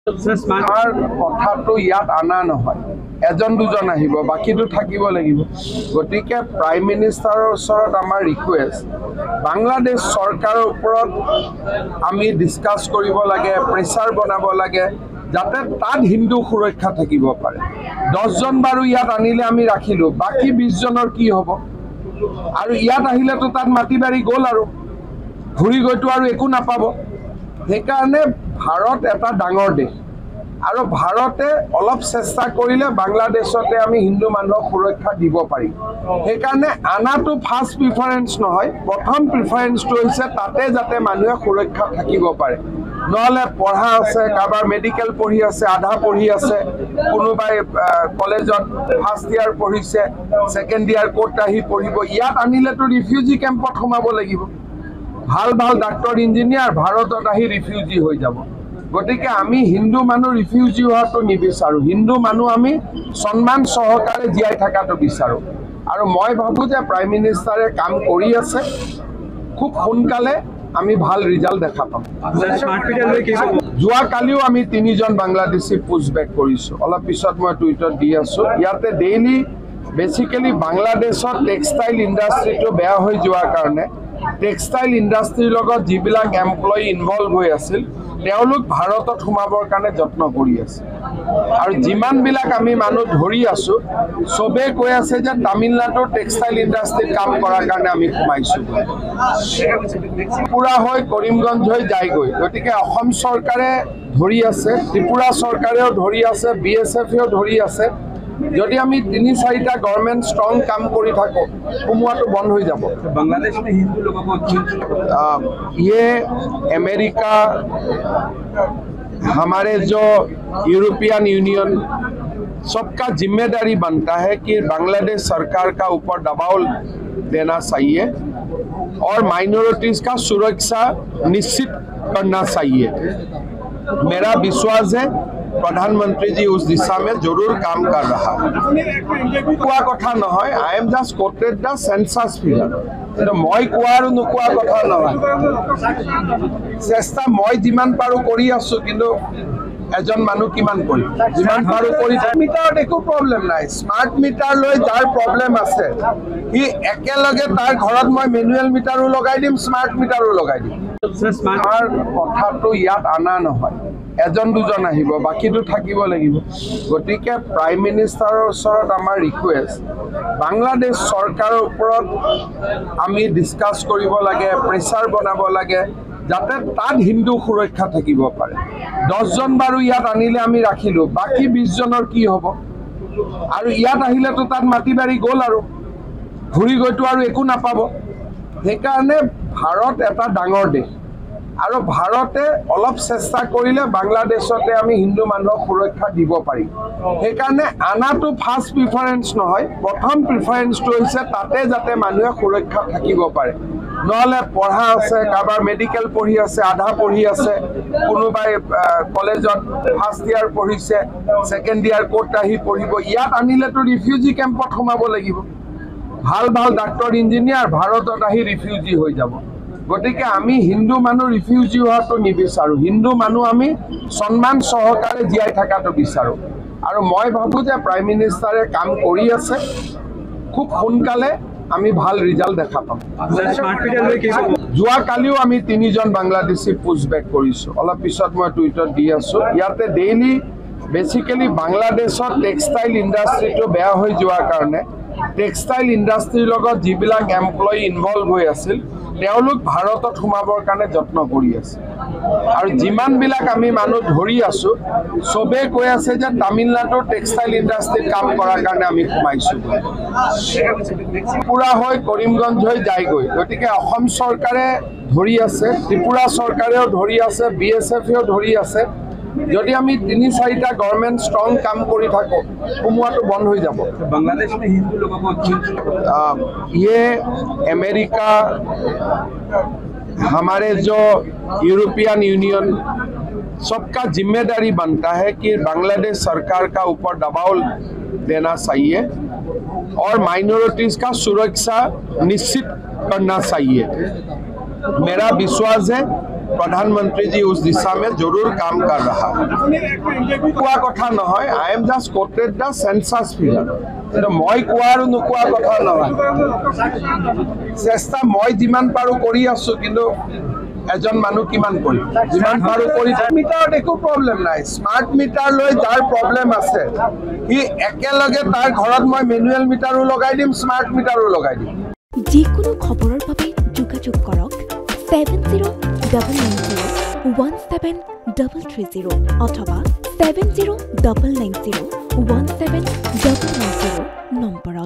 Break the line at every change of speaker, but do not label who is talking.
আমাৰ কথাটো ইয়াত আনা নহয়, এজন দুজন আহিব, বাকীটো থাকিব লাগিব। গতিকে প্ৰাইম মিনিষ্টাৰৰ ওচৰত আমাৰ ৰিকুৱেষ্ট, বাংলাদেশ চৰকাৰৰ ওপৰত আমি ডিছকাছ কৰিব লাগে, প্ৰেছাৰ বনাব লাগে, যাতে তাত হিন্দু সুৰক্ষা থাকিব পাৰে। 10জন বাৰু ইয়াত আনিলে আমি ৰাখিলোঁ, বাকী 20জনৰ কি হ'ব? আৰু ইয়াত আহিলেতো তাত মাটি বাৰী গ'ল আৰু ঘূৰি গৈতো আৰু একো নাপাব। সেইকাৰণে ভাৰত এটা ডাঙৰ দেশ আৰু ভাৰতে অলপ চেষ্টা কৰিলে বাংলাদেশতে আমি হিন্দু মানুহক সুৰক্ষা দিব পাৰিম। সেইকাৰণে আনাটো ফাৰ্ষ্ট প্ৰিফাৰেঞ্চ নহয়, প্ৰথম প্ৰিফাৰেঞ্চটো হৈছে তাতে যাতে মানুহে সুৰক্ষা থাকিব পাৰে। নহ'লে পঢ়া আছে, কাৰোবাৰ মেডিকেল পঢ়ি আছে, আধা পঢ়ি আছে, কোনোবাই কলেজত ফাৰ্ষ্ট ইয়াৰ পঢ়িছে, ছেকেণ্ড ইয়াৰ ক'ত আহি পঢ়িব। ইয়াত আনিলেতো ৰিফিউজি কেম্পত সোমাব লাগিব। ভাল ভাল ডাক্তৰ ইঞ্জিনিয়াৰ ভাৰতত আহি ৰিফিউজি হৈ যাব। গতিকে আমি হিন্দু মানুহ ৰিফিউজি হোৱাটো নিবিচাৰোঁ, হিন্দু মানুহ আমি সন্মান সহকাৰে জীয়াই থকাটো বিচাৰোঁ। আৰু মই ভাবোঁ যে প্ৰাইম মিনিষ্টাৰে কাম কৰি আছে, খুব সোনকালে আমি ভাল ৰিজাল্ট দেখা পাম। যোৱাকালিও আমি 3জন বাংলাদেশী পুছবেক কৰিছোঁ, অলপ পিছত মই টুইটত দি আছোঁ। ইয়াতে ডেইলি বেচিকেলি বাংলাদেশত টেক্সটাইল ইণ্ডাষ্ট্ৰিটো বেয়া হৈ যোৱাৰ কাৰণে টেক্সটাইল ইণ্ডাষ্ট্ৰিৰ লগত যিবিলাক এমপ্লয়ি ইনভলভ হৈ আছিল, তেওঁলোক ভাৰতত সোমাবৰ কাৰণে যত্ন কৰি আছে। আৰু যিমানবিলাক আমি মানুহ ধৰি আছোঁ, চবেই কৈ আছে যে তামিলনাডুৰ টেক্সটাইল ইণ্ডাষ্ট্ৰিত কাম কৰাৰ কাৰণে আমি সোমাইছোঁ। ত্ৰিপুৰা হৈ কৰিমগঞ্জ হৈ যায়গৈ। গতিকে অসম চৰকাৰে ধৰি আছে, ত্ৰিপুৰা চৰকাৰেও ধৰি আছে, BSFেও ধৰি আছে। যদি আমি 3-4টা গভৰ্ণমেণ্ট ষ্ট্ৰং কাম কৰি থাকোঁ, সোমোৱাটো বন্ধ হৈ যাব।
बांग्लादेश में हिंदू लोगों को
ये अमेरिका, हमारे जो यूरोपियन यूनियन, सबका जिम्मेदारी बनता है कि बांग्लादेश सरकार का ऊपर दबाव देना चाहिए और माइनॉरिटीज़ का सुरक्षा निश्चित करना चाहिए। मेरा विश्वास है प्रधानमंत्री जी उस दिशा में जरूर काम कर रहा है। कोआ कथा নহয়, I am just quoted the census figure. মই কোৱা আৰু নোকোৱা কথা নহয়, চেষ্টা মই যিমান পাৰোঁ কৰি আছোঁ, কিন্তু এজন মানুহ কিমান কৰিম, যিমান পাৰোঁ কৰি। মিটাৰত একো প্ৰব্লেম নাই। স্মাৰ্ট মিটাৰ লৈ যাৰ প্ৰব্লেম আছে, সি একেলগে তাৰ ঘৰত মই মেনুৱেল মিটাৰো লগাই দিম, স্মাৰ্ট মিটাৰো লগাই দিম। আমাৰ কথাটো ইয়াত আনা নহয়, এজন দুজন আহিব, বাকীটো থাকিব লাগিব। গতিকে প্ৰাইম মিনিষ্টাৰৰ ওচৰত আমাৰ ৰিকুৱেষ্ট, বাংলাদেশ চৰকাৰৰ ওপৰত আমি ডিছকাছ কৰিব লাগে, প্ৰেছাৰ বনাব লাগে, যাতে তাত হিন্দু সুৰক্ষা থাকিব পাৰে। 10জন বাৰু ইয়াত আনিলে আমি ৰাখিলোঁ, বাকী 20জনৰ কি হ'ব? আৰু ইয়াত আহিলেতো তাত মাটি বাৰী গ'ল আৰু ঘূৰি গৈতো আৰু একো নাপাব। সেইকাৰণে ভাৰত এটা ডাঙৰ দেশ আৰু ভাৰতে অলপ চেষ্টা কৰিলে বাংলাদেশতে আমি হিন্দু মানুহক সুৰক্ষা দিব পাৰিম। সেইকাৰণে আনাটো ফাৰ্ষ্ট প্ৰিফাৰেঞ্চ নহয়, প্ৰথম প্ৰিফাৰেঞ্চটো হৈছে তাতে যাতে মানুহে সুৰক্ষা থাকিব পাৰে। নহ'লে পঢ়া আছে, কাৰোবাৰ মেডিকেল পঢ়ি আছে, আধা পঢ়ি আছে, কোনোবাই কলেজত ফাৰ্ষ্ট ইয়াৰ পঢ়িছে, ছেকেণ্ড ইয়াৰ ক'ত আহি পঢ়িব। ইয়াত আনিলেতো ৰিফিউজি কেম্পত সোমাব লাগিব। ভাল ভাল ডাক্তৰ ইঞ্জিনিয়াৰ ভাৰতত আহি ৰিফিউজি হৈ যাব। গতিকে আমি হিন্দু মানুহ ৰিফিউজি হোৱাটো নিবিচাৰোঁ, হিন্দু মানুহ আমি সন্মান সহকাৰে জীয়াই থকাটো বিচাৰোঁ। আৰু মই ভাবোঁ যে প্ৰাইম মিনিষ্টাৰে কাম কৰি আছে, খুব সোনকালে আমি ভাল ৰিজাল্ট দেখা পাম। যোৱাকালিও আমি 3জন বাংলাদেশী পুছবেক কৰিছোঁ, অলপ পিছত মই টুইটত দি আছোঁ। ইয়াতে ডেইলি বেচিকেলি বাংলাদেশত টেক্সটাইল ইণ্ডাষ্ট্ৰিটো বেয়া হৈ যোৱাৰ কাৰণে টেক্সটাইল ইণ্ডাষ্ট্ৰিৰ লগত যিবিলাক এমপ্লয়ি ইনভলভ হৈ আছিল, তেওঁলোক ভাৰতত সোমাবৰ কাৰণে যত্ন কৰি আছে। আৰু যিমানবিলাক আমি মানুহ ধৰি আছোঁ, চবেই কৈ আছে যে তামিলনাডুৰ টেক্সটাইল ইণ্ডাষ্ট্ৰিত কাম কৰাৰ কাৰণে আমি সোমাইছোঁ। ত্ৰিপুৰা হৈ কৰিমগঞ্জ হৈ যায়গৈ। গতিকে অসম চৰকাৰে ধৰি আছে, ত্ৰিপুৰা চৰকাৰেও ধৰি আছে, BSFেও ধৰি আছে। যদি আমি 3-4টা গভৰ্ণমেণ্ট ষ্ট্ৰং কাম কৰি থাকোঁ, সোমোৱাটো বন্ধ হৈ যাব।
बांग्लादेश में हिंदू लोगों को
ये अमेरिका, हमारे जो यूरोपियन यूनियन, सबका जिम्मेदारी बनता है कि बांग्लादेश सरकार का ऊपर दबाव देना चाहिए और माइनॉरिटीज़ का सुरक्षा निश्चित करना चाहिए। मेरा विश्वास है प्रधानमंत्री जी उस दिशा में जरूर काम कर रहा है कोआ कथा নহয় I am just quoted the census figure কিন্তু মই কোৱাৰ নোকোৱা কথা নহয় চেষ্টা মই যিমান পাৰো কৰি আছো কিন্তু এজন মানুহ কিমান কৰি যিমান পাৰো কৰি মিটাৰত একো প্ৰবলেম নাই স্মাৰ্ট মিটাৰ লৈ যাৰ প্ৰবলেম আছে ই একেলগে তাৰ ঘৰত মই মেনুৱেল মিটাৰো লগাই দিম স্মাৰ্ট মিটাৰো লগাই দিম
যিকোনো খবৰৰ বাবে যোগাযোগ কৰক 7099017330 অথবা 7099017390 নম্বৰত